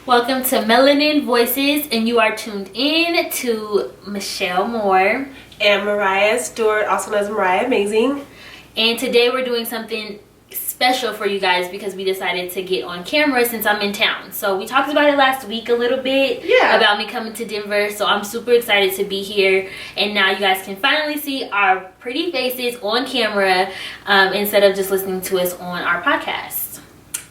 Welcome to Melanin Voices, and you are tuned in to Michelle Moore and Mariah Stewart, also known as Mariah Amazing. And today we're doing something special for you guys because we decided to get on camera since I'm in town. So we talked about it last week a little bit, about me coming to Denver. So I'm super excited to be here, and now you guys can finally see our pretty faces on camera instead of just listening to us on our podcast.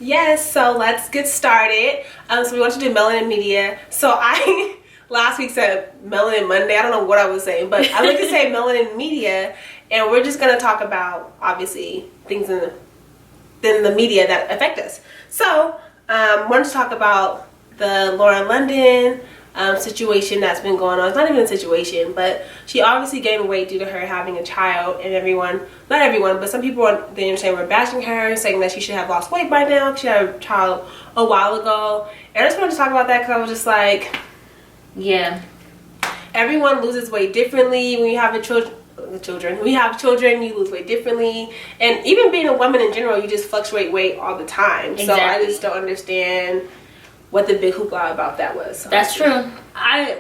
Yes, so let's get started. So we want to do Melanin Media. So I last week said Melanin Monday. I don't know what I was saying, but I like to say Melanin Media, and we're just going to talk about, obviously, things in the media that affect us. So I wanted to talk about the Lauren London situation that's been going on. It's not even a situation, but she obviously gained weight due to her having a child, and not everyone, but some people on the internet were bashing her, saying that she should have lost weight by now. She had a child a while ago, and I just wanted to talk about that because I was just like, yeah, everyone loses weight differently. When you have children, you lose weight differently, and even being a woman in general, you just fluctuate weight all the time. Exactly. So I just don't understand what the big hoopla about that was. That's true.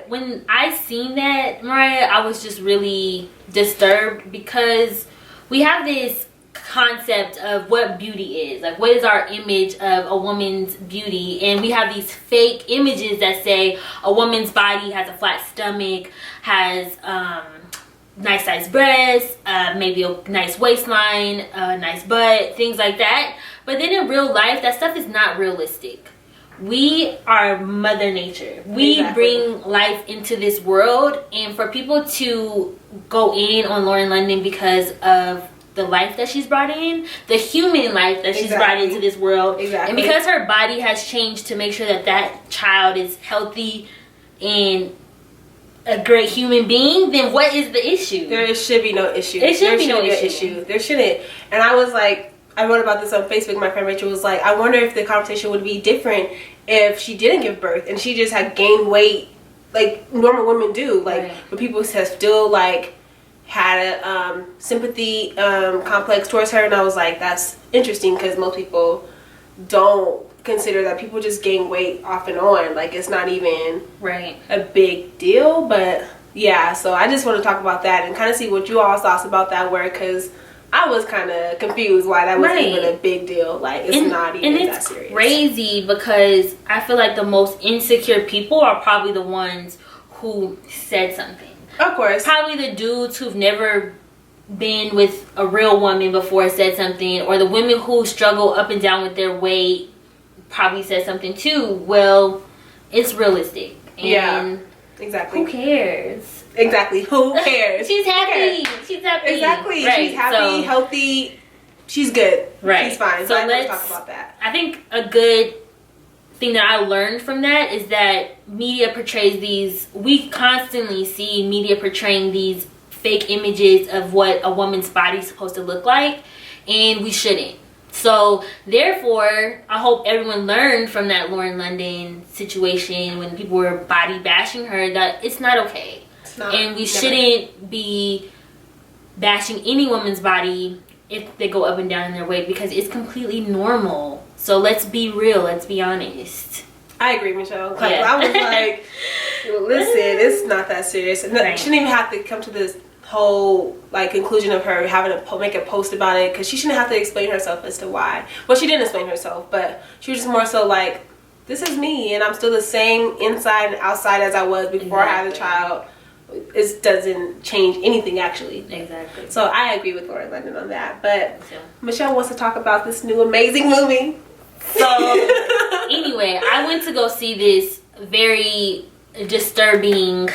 When I seen that, Mariah, I was just really disturbed because we have this concept of what beauty is. Like, what is our image of a woman's beauty? And we have these fake images that say a woman's body has a flat stomach, has nice size breasts, maybe a nice waistline, a nice butt, things like that. But then in real life, that stuff is not realistic. We are Mother Nature. We bring life into this world, and for people to go in on Lauren London because of the life that she's brought in, the human life that she's brought into this world, and because her body has changed to make sure that that child is healthy and a great human being, then what is the issue? There should be no issue. There should be no issue. There shouldn't. And I was like, I wrote about this on Facebook. My friend Rachel was like, I wonder if the conversation would be different if she didn't give birth and she just had gained weight like normal women do. Like, but people have still like had a sympathy complex towards her. And I was like, that's interesting because most people don't consider that people just gain weight off and on. Like, it's not even a big deal. But yeah, so I just want to talk about that and kind of see what you all thoughts about that were, because I was kind of confused why that was even a big deal. Like, it's not even that serious. And it's crazy because I feel like the most insecure people are probably the ones who said something. Of course. Probably the dudes who've never been with a real woman before said something, or the women who struggle up and down with their weight probably said something too. Well, it's realistic. And exactly. Who cares? Exactly. Who cares? She's happy. She's happy. Exactly. Right. She's happy, healthy. She's good. Right. She's fine. So let's talk about that. I think a good thing that I learned from that is that media portrays these. We constantly see media portraying these fake images of what a woman's body is supposed to look like, and we shouldn't. So therefore, I hope everyone learned from that Lauren London situation when people were body bashing her that it's not okay. And we shouldn't be bashing any woman's body if they go up and down in their weight, because it's completely normal. So let's be real. Let's be honest. I agree, Michelle. Like, I was like, listen, it's not that serious. She shouldn't even have to come to this whole like conclusion of her having to make a post about it, because she shouldn't have to explain herself as to why. Well, she didn't explain herself, but she was just more so like, this is me, and I'm still the same inside and outside as I was before I had a child. It doesn't change anything, actually. Exactly. So I agree with Lauren London on that. But Michelle wants to talk about this new amazing movie. So anyway, I went to go see this very disturbing,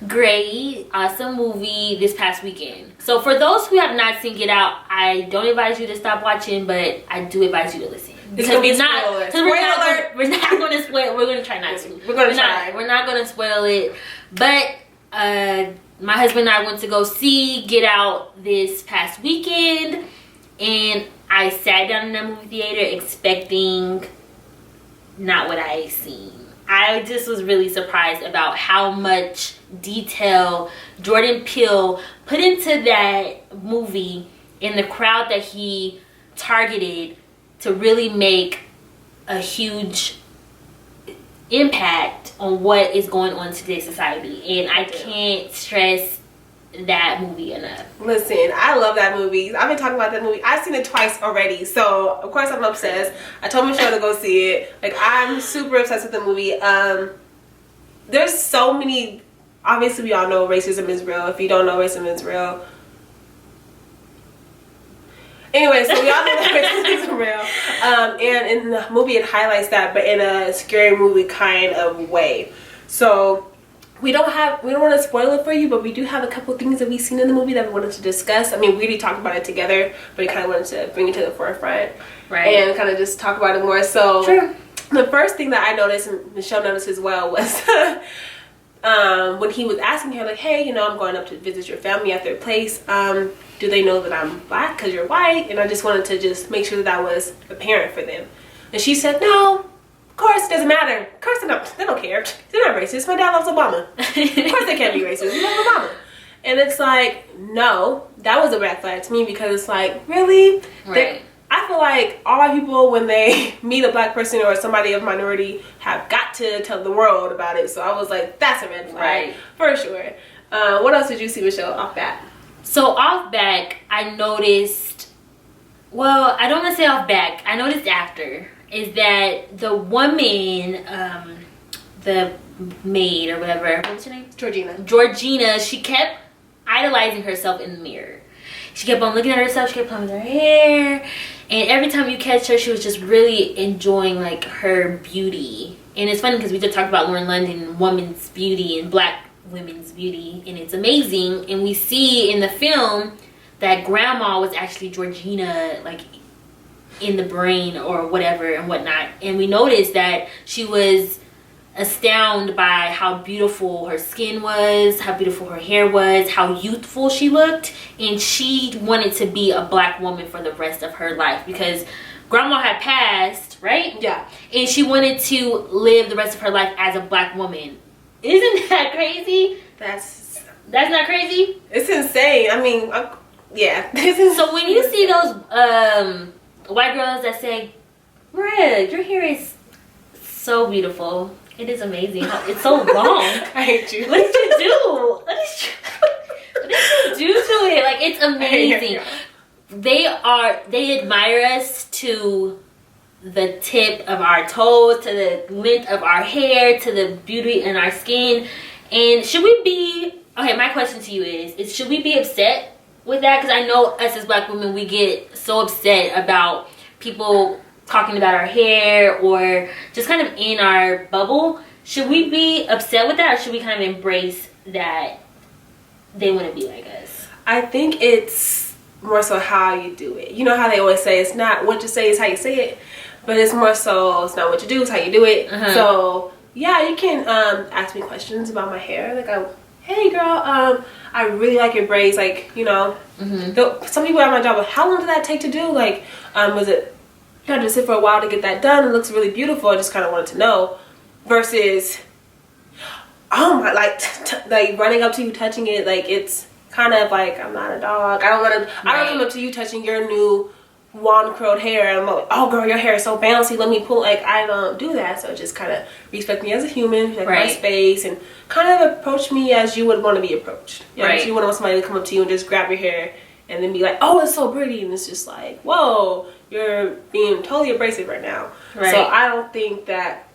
great, awesome movie this past weekend. So for those who have not seen Get Out, I don't advise you to stop watching, but I do advise you to listen. Because we're not going to spoil. We're going to try not to. We're not going to spoil it. But my husband and I went to go see Get Out this past weekend, and I sat down in that movie theater expecting not what I seen. I just was really surprised about how much detail Jordan Peele put into that movie and the crowd that he targeted to really make a huge impact on what is going on in today's society, and I can't stress that movie enough. Listen, I love that movie. I've been talking about that movie. I've seen it twice already, so of course I'm obsessed. I told Michelle to go see it. Like, I'm super obsessed with the movie. There's so many. Obviously, we all know racism is real. If you don't know, racism is real. Anyway, so we all know that racism is real. And in the movie, it highlights that, but in a scary movie kind of way. So we don't want to spoil it for you, but we do have a couple things that we've seen in the movie that we wanted to discuss. I mean, we already talked about it together, but we kind of wanted to bring it to the forefront, right? And kind of just talk about it more. So sure. The first thing that I noticed, and Michelle noticed as well, was when he was asking her, like, hey, you know, I'm going up to visit your family at their place. Do they know that I'm black because you're white? And I just wanted to just make sure that was apparent for them. And she said, no, of course, it doesn't matter. Of course they don't care. They're not racist. My dad loves Obama. Of course they can't be racist. We love Obama. And it's like, no, that was a red flag to me, because it's like, really? Right. I feel like all white people, when they meet a black person or somebody of minority, have got to tell the world about it. So I was like, that's a red flag, right, for sure. What else did you see, Michelle, off bat? So off back, I noticed, well, I don't want to say off back, I noticed after, is that the woman, the maid or whatever, what was her name? Georgina, she kept idolizing herself in the mirror. She kept on looking at herself, she kept playing with her hair, and every time you catch her, she was just really enjoying, like, her beauty. And it's funny because we just talked about Lauren London, women's beauty and black women's beauty, and it's amazing. And we see in the film that grandma was actually Georgina, like, in the brain or whatever and whatnot. And we noticed that she was astounded by how beautiful her skin was, how beautiful her hair was, how youthful she looked, and she wanted to be a black woman for the rest of her life, because grandma had passed, right? Yeah. And she wanted to live the rest of her life as a black woman. Isn't that crazy? That's not crazy? It's insane. I mean, yeah. So when you see those white girls that say, Mariah, your hair is so beautiful. It is amazing. It's so long. I hate you. What did you do? What did you do to it? Like, it's amazing. They admire us to the tip of our toes, to the length of our hair, to the beauty in our skin. And should we be, okay, my question to you is should we be upset with that? Because I know us as black women, we get so upset about people talking about our hair or just kind of in our bubble. Should we be upset with that, or should we kind of embrace that they want to be like us? I think it's more so how you do it. You know how they always say it's not what you say, it's how you say it, but it's more so it's not what you do, it's how you do it. So yeah, you can ask me questions about my hair, like, hey girl, I really like your braids, like, you know. Some people at my job, how long did that take to do? Like, was it, you had to sit for a while to get that done? It looks really beautiful. I just kind of wanted to know. Versus, oh my, like running up to you, touching it, like, it's kind of like, I'm not a dog. I don't come up to you touching your new wand curled hair and I'm like, oh girl, your hair is so bouncy, let me pull. Like, I don't do that. So just kind of respect me as a human, respect my space, and kind of approach me as you would want to be approached. You know, so you wouldn't want somebody to come up to you and just grab your hair and then be like, oh, it's so pretty, and it's just like, whoa, you're being totally abrasive right now. So I don't think that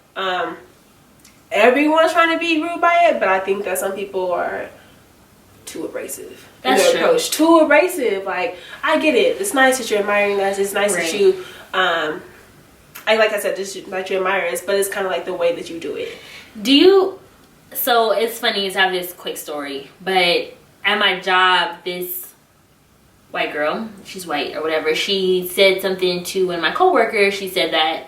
everyone's trying to be rude by it, but I think that some people are too abrasive. That's true. Approach. Too abrasive. Like, I get it. It's nice that you're admiring us. It's nice that you, like I said, just that you admire us, but it's kind of like the way that you do it. So it's funny, I have this quick story, but at my job, this white girl, she's white or whatever, she said something to one of my coworkers. She said that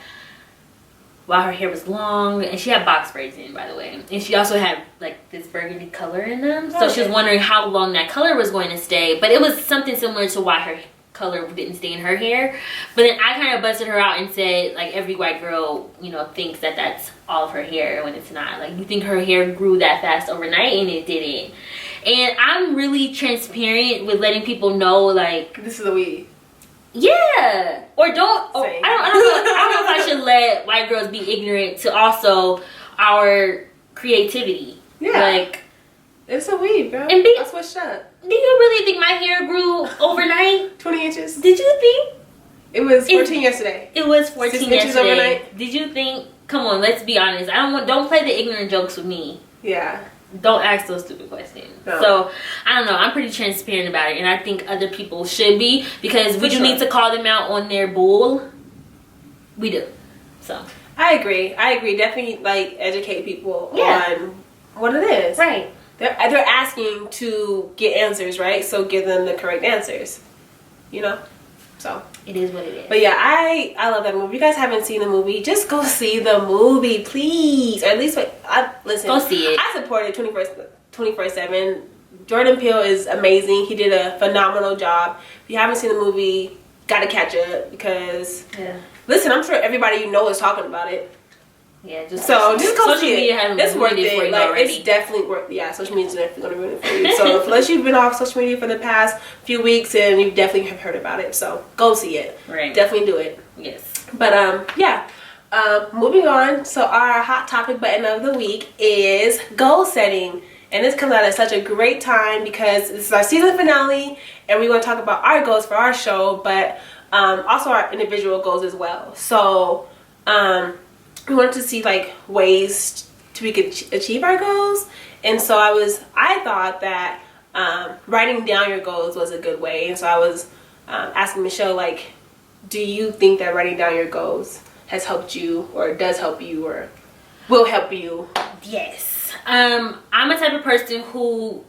while her hair was long, and she had box braids in, by the way, and she also had like this burgundy color in them, so she was wondering how long that color was going to stay, but it was something similar to why her color didn't stay in her hair. But then I kind of busted her out and said, like, every white girl, you know, thinks that that's all of her hair when it's not. Like, you think her hair grew that fast overnight, and it didn't. And I'm really transparent with letting people know, like, this is a weed. Yeah, or don't. Or I don't know if I should let white girls be ignorant to also our creativity. Yeah. Like, it's a weave, girl. And I switched up. do you really think my hair grew overnight? 20 inches. Did you think? It was 14 yesterday. It was 14 6 yesterday. inches overnight. Did you think? Come on, let's be honest. Don't play the ignorant jokes with me. Yeah. Don't ask those stupid questions. No. So, I don't know. I'm pretty transparent about it. And I think other people should be. Because we do need to call them out on their bull. We do. So. I agree. Definitely, like, educate people on what it is. Right. They're asking to get answers, right? So give them the correct answers. You know? So. It is what it is. But yeah, I love that movie. If you guys haven't seen the movie, just go see the movie, please. Or at least, listen. Go see it. I support it 24/7. Jordan Peele is amazing. He did a phenomenal job. If you haven't seen the movie, gotta catch up because, listen, I'm sure everybody you know is talking about it. Yeah, just go social see media it. hasn't It's worth ruined it for it. you Like, already. it's definitely worth. Yeah, social media's definitely gonna ruin it for you. So unless you've been off social media for the past few weeks, and you definitely have heard about it, so go see it. Right. Definitely do it. Yes. But moving on. So our hot topic button of the week is goal setting, and this comes out at such a great time because this is our season finale, and we want to talk about our goals for our show, but also our individual goals as well. So we wanted to see like ways we could achieve our goals, and so I thought that writing down your goals was a good way, and so I was asking Michelle, like, do you think that writing down your goals has helped you, or does help you, or will help you? Yes. I'm a type of person who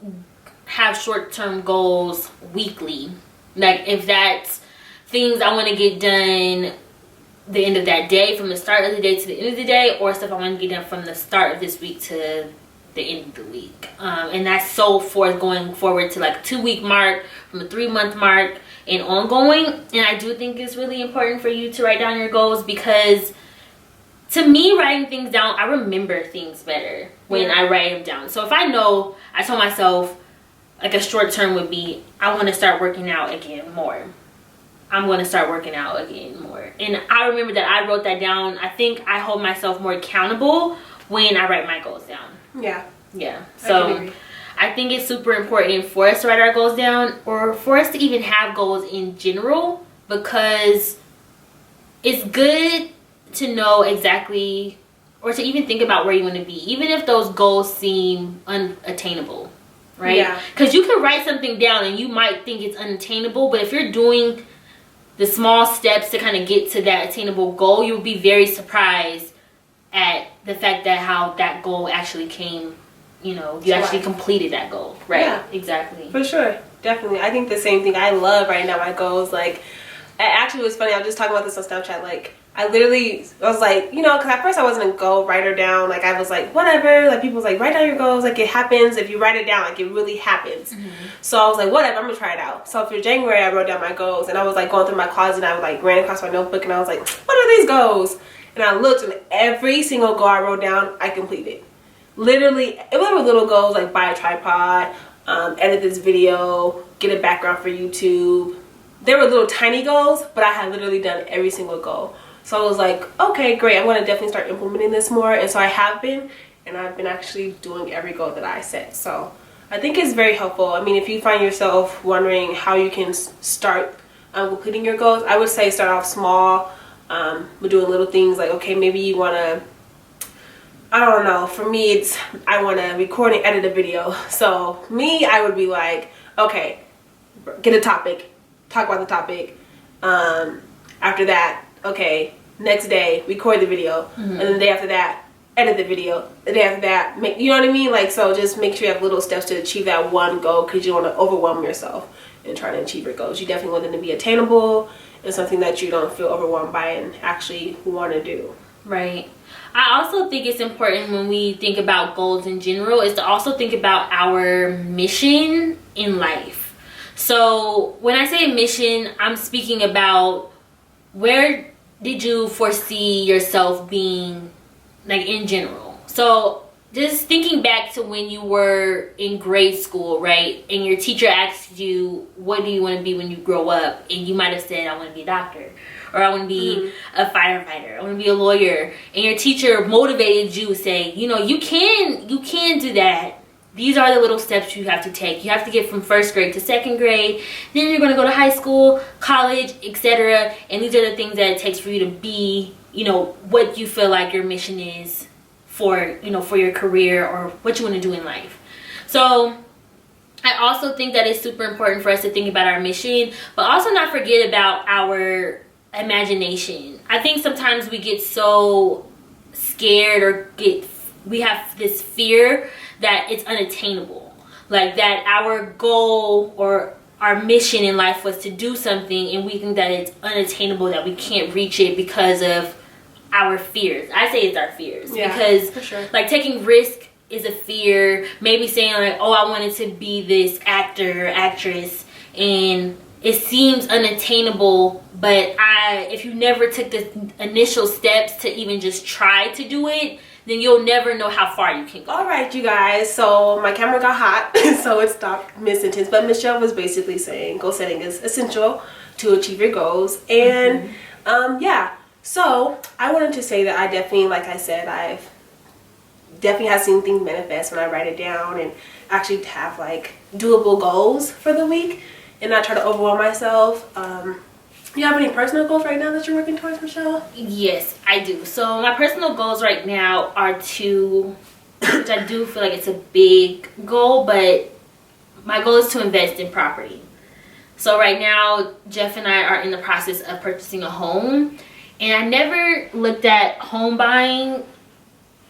have short-term goals weekly. Like, if that's things I want to get done the end of that day, from the start of the day to the end of the day, or stuff I want to get done from the start of this week to the end of the week. And that's so forth going forward to like 2-week mark, from a 3-month mark, and ongoing. And I do think it's really important for you to write down your goals, because to me, writing things down, I remember things better when I write them down. So if I know, I told myself, like, a short term would be, I want to start working out again more. I'm going to start working out again more. And I remember that I wrote that down. I think I hold myself more accountable when I write my goals down. Yeah. Yeah. So I think it's super important for us to write our goals down, or for us to even have goals in general, because it's good to know exactly, or to even think about where you want to be, even if those goals seem unattainable, right? Yeah. Because you can write something down and you might think it's unattainable, but if you're doing the small steps to kind of get to that attainable goal, you'll be very surprised at the fact that how that goal actually came, you know, you actually completed that goal. Right. Yeah. Exactly. For sure. Definitely. I think the same thing. I love writing down my goals. Like, actually, it was funny. I was just talking about this on Snapchat. Like, I was like, you know, because at first I wasn't a goal writer down. Like, I was like, whatever. Like, people was like, write down your goals. Like, it happens. If you write it down, like, it really happens. Mm-hmm. So I was like, whatever, I'm going to try it out. So for January, I wrote down my goals. And I was, like, going through my closet. And I, like, ran across my notebook. And I was like, what are these goals? And I looked, and every single goal I wrote down, I completed. Literally, it was little goals, like buy a tripod, edit this video, get a background for YouTube. There were little tiny goals, but I had literally done every single goal. So I was like, okay, great, I'm going to definitely start implementing this more. And so I have been, and I've been actually doing every goal that I set. So I think it's very helpful. I mean, if you find yourself wondering how you can start completing your goals, I would say start off small, with doing little things like, okay, maybe you want to, I don't know, for me it's, I want to record and edit a video. So me, I would be like, okay, get a topic, talk about the topic. After that, okay, next day, record the video. Mm-hmm. And then the day after that, edit the video. The day after that, you know what I mean? Like, so just make sure you have little steps to achieve that one goal, because you don't want to overwhelm yourself in trying to achieve your goals. You definitely want them to be attainable and something that you don't feel overwhelmed by and actually want to do. Right. I also think it's important when we think about goals in general is to also think about our mission in life. So when I say mission, I'm speaking about, where did you foresee yourself being, like, in general? So just thinking back to when you were in grade school, right? And your teacher asked you, what do you want to be when you grow up? And you might have said, I want to be a doctor. or I want to be a firefighter, I want to be a lawyer, and your teacher motivated you to say, you know, you can do that. These are the little steps you have to take. You have to get from first grade to second grade. Then you're going to go to high school, college, etc. And these are the things that it takes for you to be, you know, what you feel like your mission is for, you know, for your career or what you want to do in life. So I also think that it's super important for us to think about our mission, but also not forget about our imagination. I think sometimes we get so scared or we have this fear that it's unattainable, like that our goal or our mission in life was to do something and we think that it's unattainable, that we can't reach it because of our fears. I say it's our fears, because for sure. Like taking risk is a fear. Maybe saying like, oh, I wanted to be this actor or actress and it seems unattainable, but if you never took the initial steps to even just try to do it, then you'll never know how far you can go. All right, you guys. So my camera got hot, so it stopped mid-sentence. But Michelle was basically saying goal setting is essential to achieve your goals. And yeah, so I wanted to say that I definitely, like I said, I've definitely have seen things manifest when I write it down and actually have like doable goals for the week and not try to overwhelm myself. Do you have any personal goals right now that you're working towards, Michelle? Yes, I do. So my personal goals right now are which I do feel like it's a big goal, but my goal is to invest in property. So right now, Jeff and I are in the process of purchasing a home, and I never looked at home buying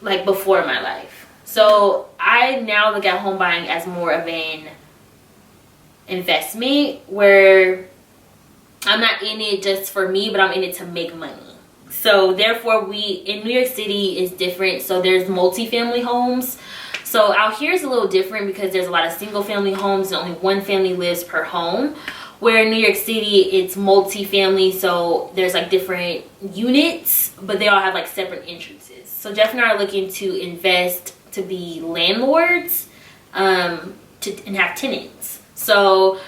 like before in my life. So I now look at home buying as more of an investment where I'm not in it just for me, but I'm in it to make money. So therefore in New York City is different. So there's multi-family homes. So out here is a little different because there's a lot of single family homes and only one family lives per home. Where in New York City it's multi-family, so there's like different units, but they all have like separate entrances. So Jeff and I are looking to invest to be landlords and have tenants. So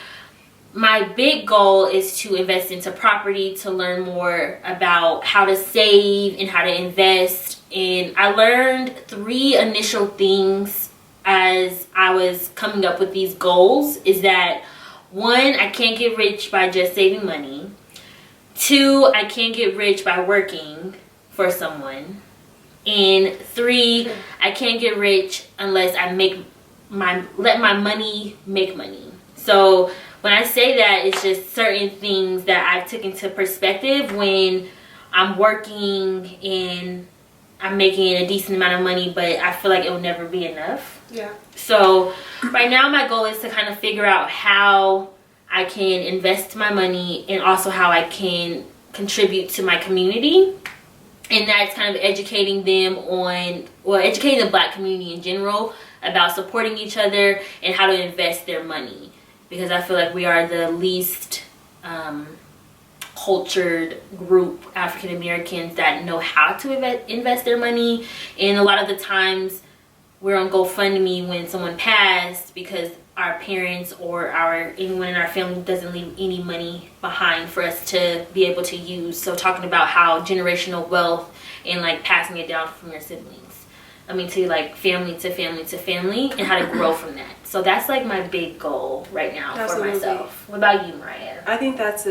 my big goal is to invest into property, to learn more about how to save and how to invest. And I learned 3 initial things as I was coming up with these goals is that 1, I can't get rich by just saving money. 2, I can't get rich by working for someone. And 3, I can't get rich unless I let my money make money. So when I say that, it's just certain things that I've taken into perspective when I'm working and I'm making a decent amount of money, but I feel like it will never be enough. Yeah. So right now my goal is to kind of figure out how I can invest my money and also how I can contribute to my community. And that's kind of educating them educating the Black community in general about supporting each other and how to invest their money. Because I feel like we are the least cultured group, African Americans, that know how to invest their money. And a lot of the times we're on GoFundMe when someone passed because our parents or anyone in our family doesn't leave any money behind for us to be able to use. So talking about how generational wealth and like passing it down from your siblings. To like family to family to family, and how to grow from that. So that's like my big goal right now. Absolutely. For myself. What about you, Mariah? I think that's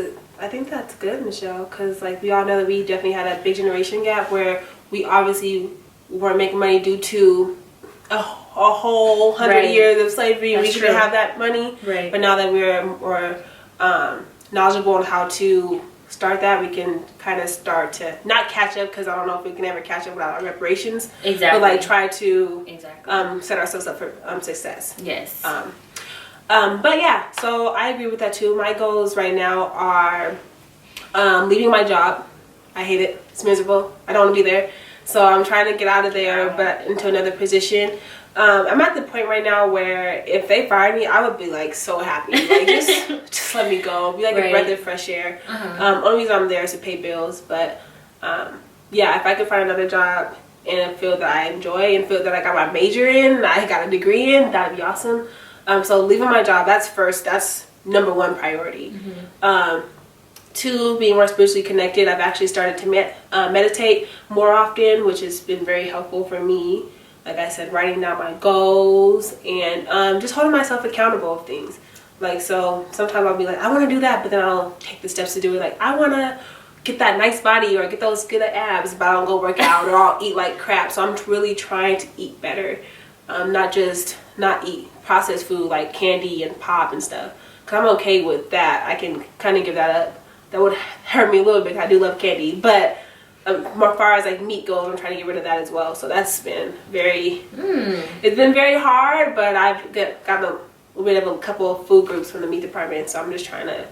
good, Michelle, because like we all know that we definitely had a big generation gap where we obviously weren't making money due to a whole 100 years of slavery. That's we didn't have that money. Right. But now that we're more knowledgeable on how to start that, we can kind of start to not catch up, because I don't know if we can ever catch up without our reparations. Exactly. But like try to set ourselves up for success. Yes. But yeah, so I agree with that too. My goals right now are leaving my job. I hate it. It's miserable. I don't want to be there. So I'm trying to get out of there, but into another position. I'm at the point right now where if they fired me, I would be like so happy. Like just let me go. Be like a breath of fresh air. Only reason I'm there is to pay bills. But yeah, if I could find another job in a field that I enjoy and field that I got my major in, I got a degree in, that'd be awesome. So leaving my job, that's first. That's number 1 priority. 2, being more spiritually connected. I've actually started to meditate more often, which has been very helpful for me. Like I said, writing down my goals and just holding myself accountable of things. Like, so sometimes I'll be like, I want to do that, but then I'll take the steps to do it. Like, I want to get that nice body or get those good abs, but I don't go work out or I'll eat like crap. So I'm really trying to eat better. Not eat processed food like candy and pop and stuff. Because I'm okay with that. I can kind of give that up. That would hurt me a little bit. I do love candy. But as far as like meat goes, I'm trying to get rid of that as well. So that's been it's been very hard, but I've gotten rid of a couple of food groups from the meat department. So I'm just trying to,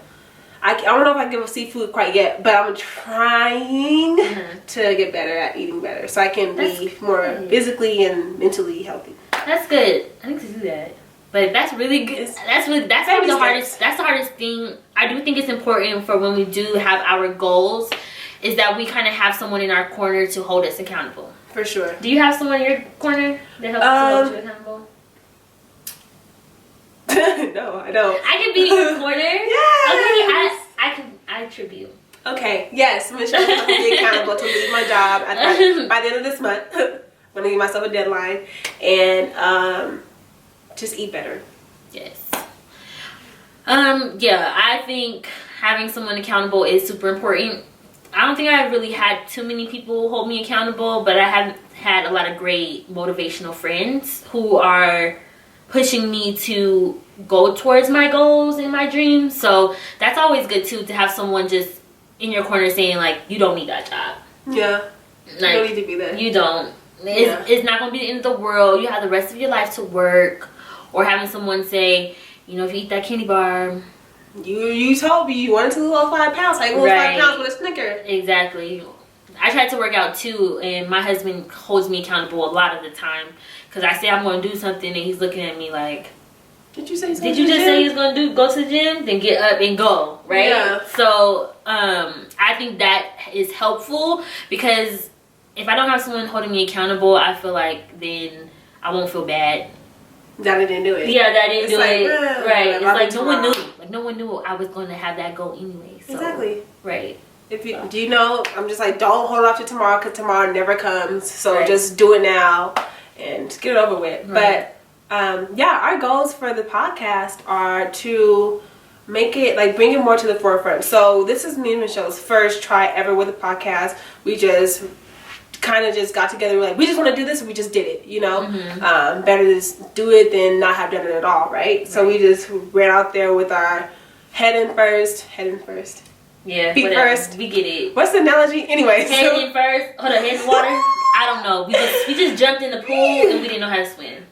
I don't know if I can give up seafood quite yet, but I'm trying to get better at eating better. So I can be more physically and mentally healthy. That's good. I need to do that. But that's really good. That's probably the hardest. That's the hardest thing. I do think it's important for when we do have our goals, is that we kind of have someone in our corner to hold us accountable. For sure. Do you have someone in your corner that helps to hold you accountable? No, I don't. I can be in your corner. Yes. Okay, I attribute. Okay. Yes, Michelle will be accountable to leave my job by the end of this month. I'm gonna give myself a deadline and just eat better. Yes. Yeah, I think having someone accountable is super important. I don't think I really had too many people hold me accountable, but I have had a lot of great motivational friends who are pushing me to go towards my goals and my dreams. So that's always good too, to have someone just in your corner saying like, you don't need that job. Yeah. Like, you don't need to be there. You don't. It's not going to be the end of the world. You have the rest of your life to work. Or having someone say, you know, if you eat that candy bar, you told me you wanted to lose 5 pounds. Like, lose 5 pounds with a Snicker. Exactly. I tried to work out too, and my husband holds me accountable a lot of the time. Because I say I'm going to do something, and he's looking at me like, did you say did you just say he's going to go to the gym? Then get up and go, right? Yeah. So I think that is helpful, because if I don't have someone holding me accountable, I feel like then I won't feel bad. That I didn't do it. Yeah, that I didn't do it. Right. It's like no one knew. Like no one knew I was going to have that goal anyway. So, exactly. Right. Do you know? I'm just like, don't hold off to tomorrow, because tomorrow never comes. So just do it now and get it over with. Right. But yeah, our goals for the podcast are to make it, like, bring it more to the forefront. So this is me and Michelle's first try ever with a podcast. We just kind of just got together, we're like, we just want to do this, and we just did it, you know. Better to just do it than not have done it at all, right? So we just ran out there with our head in first. Yeah, feet first. We get it. What's the analogy? Anyway, head in first. Hold on, head in water. I don't know. We just jumped in the pool and we didn't know how to swim.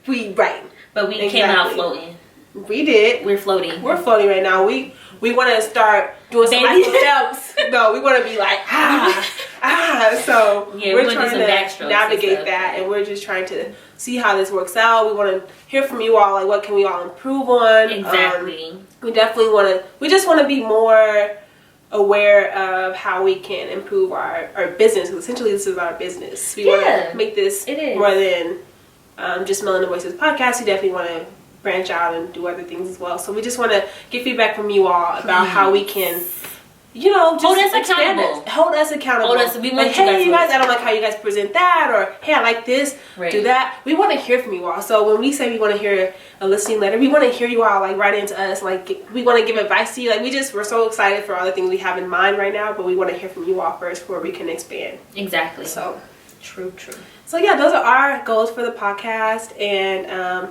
But we came out floating. We did. We're floating. We're floating right now. We want to start doing some Michael Phelps. No, we want to be like So yeah, we're trying to navigate that, and we're just trying to see how this works out. We want to hear from you all, like, what can we all improve on? Exactly. We definitely want to. We just want to be more aware of how we can improve our business. Essentially, this is our business. We want to make this more than just Melanin Voices podcast. We definitely want to branch out and do other things as well. So we just want to get feedback from you all about how we can, you know, just hold us accountable. Hold us accountable. We want like, hey, you guys, I don't like how you guys present that, or hey, I like this, do that. We want to hear from you all. So when we say we want to hear a listening letter, we want to hear you all, like, write into us. Like, we want to give advice to you. Like, we're so excited for all the things we have in mind right now, but we want to hear from you all first before we can expand. Exactly. So true. So yeah, those are our goals for the podcast, and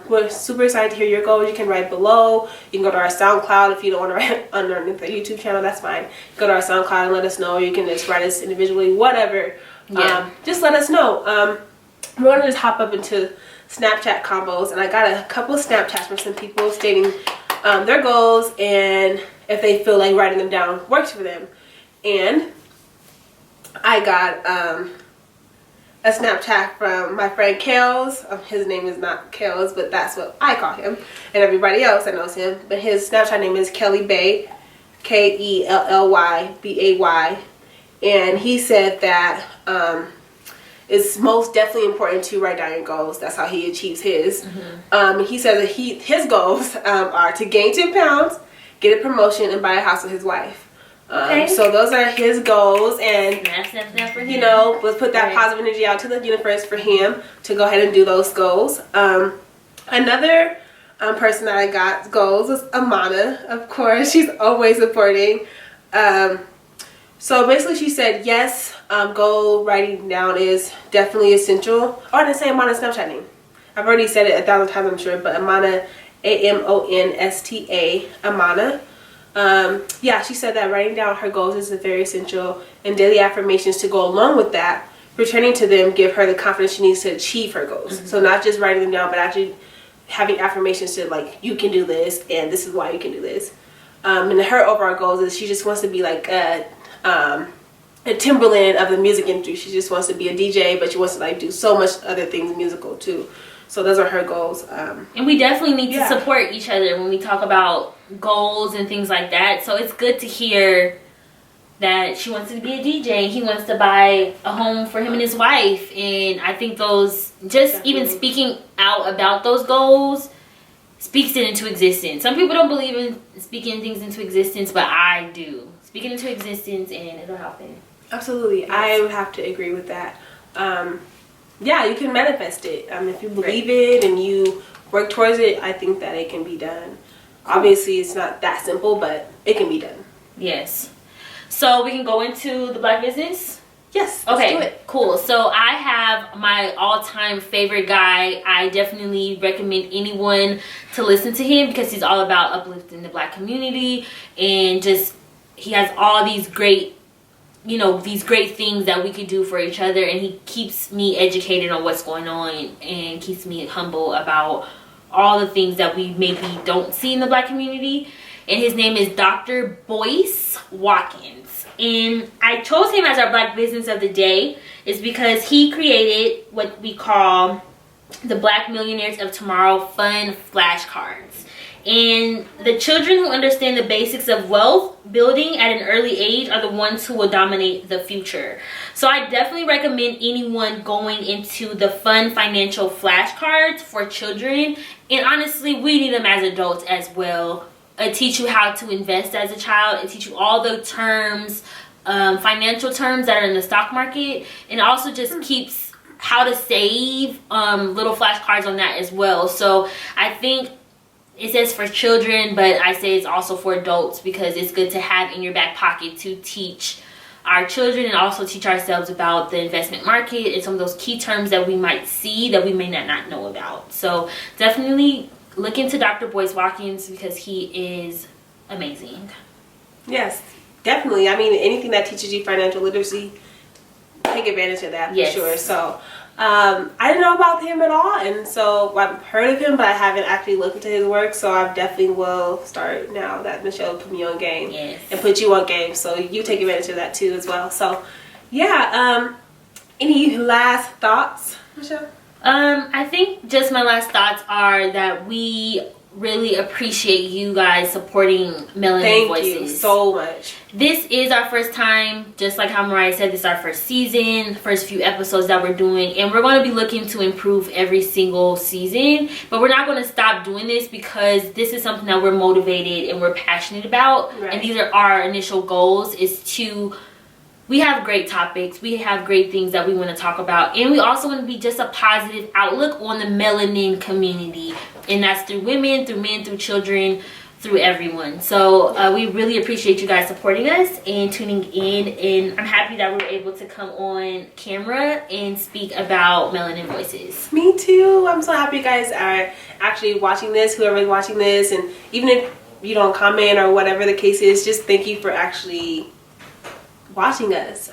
we're super excited to hear your goals. You can write below. You can go to our SoundCloud if you don't want to write underneath the YouTube channel. That's fine. Go to our SoundCloud and let us know. You can just write us individually, whatever. Yeah. Just let us know. We're going to just hop up into Snapchat combos, and I got a couple of Snapchats from some people stating their goals and if they feel like writing them down works for them. And I got a Snapchat from my friend Kels. His name is not Kels, but that's what I call him, and everybody else that knows him. But his Snapchat name is Kelly Bay, KELLYBAY, and he said that it's most definitely important to write down your goals. That's how he achieves his. He says that his goals are to gain 10 pounds, get a promotion, and buy a house with his wife. So those are his goals, and Snap for him. you know, let's put that positive energy out to the universe for him to go ahead and do those goals. Another person that I got goals is Amana. Of course, she's always supporting. So basically she said yes, goal writing down is definitely essential. Oh, I didn't say Amana Snapchat name. I've already said it 1,000 times, I'm sure, but Amana, Amonsta, Amana. Yeah, she said that writing down her goals is very essential, and daily affirmations to go along with that, returning to them, give her the confidence she needs to achieve her goals. So not just writing them down, but actually having affirmations to, like, you can do this, and this is why you can do this. And her overall goals is she just wants to be like a Timberland of the music industry. She just wants to be a DJ, but she wants to like do so much other things musical too. So those are her goals. And we definitely need to support each other when we talk about goals and things like that. So it's good to hear that she wants to be a DJ. He wants to buy a home for him and his wife. And I think those, just even speaking out about those goals, speaks it into existence. Some people don't believe in speaking things into existence, but I do. Speak it into existence and it'll happen. Absolutely. Yes. I would have to agree with that. Yeah, you can manifest it. If you believe it and you work towards it, I think that it can be done. Obviously, it's not that simple, but it can be done. Yes. So we can go into the Black business? Yes. Okay, let's do it. Cool. So I have my all-time favorite guy. I definitely recommend anyone to listen to him because he's all about uplifting the Black community, and just he has all these great, these great things that we could do for each other, and he keeps me educated on what's going on and keeps me humble about all the things that we maybe don't see in the Black community. And his name is Dr. Boyce Watkins. And I chose him as our Black business of the day is because he created what we call the Black Millionaires of Tomorrow Fun Flashcards. And the children who understand the basics of wealth building at an early age are the ones who will dominate the future. So I definitely recommend anyone going into the fun financial flashcards for children. And honestly, we need them as adults as well. It teach you how to invest as a child. It teach you all the terms, financial terms that are in the stock market. And it also just keeps how to save, little flashcards on that as well. So I think it says for children, but I say it's also for adults because it's good to have in your back pocket to teach our children and also teach ourselves about the investment market and some of those key terms that we might see that we may not know about. So definitely look into Dr. Boyce Watkins because he is amazing. Yes, definitely. I mean, anything that teaches you financial literacy, take advantage of that for sure. So I didn't know about him at all, and so I've heard of him, but I haven't actually looked into his work. So I definitely will start now that Michelle put me on game and put you on game. So you take advantage of that too as well. So yeah, any last thoughts, Michelle? I think just my last thoughts are that we really appreciate you guys supporting Melanin Voices. Thank you so much. This is our first time, just like how Mariah said, this is our first season, first few episodes that we're doing, and we're going to be looking to improve every single season, but we're not going to stop doing this because this is something that we're motivated and we're passionate about, and these are our initial goals, is to we have great topics, we have great things that we want to talk about, and we also want to be just a positive outlook on the melanin community, and that's through women, through men, through children, through everyone. So we really appreciate you guys supporting us and tuning in, and I'm happy that we were able to come on camera and speak about Melanin Voices. Me too. I'm so happy you guys are actually watching this, whoever's watching this, and even if you don't comment or whatever the case is, just thank you for actually watching us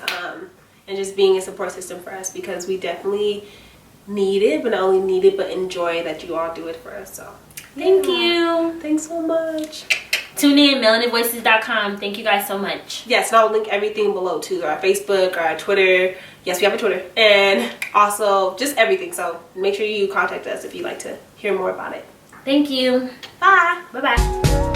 and just being a support system for us, because we definitely need it, but not only need it but enjoy that you all do it for us. So thank you. Thanks so much. Tune in, melaninvoices.com. Thank you guys so much. Yes, and I'll link everything below too, our Facebook, our Twitter. Yes, we have a Twitter, and also just everything. So make sure you contact us if you'd like to hear more about it. Thank you. Bye. Bye-bye.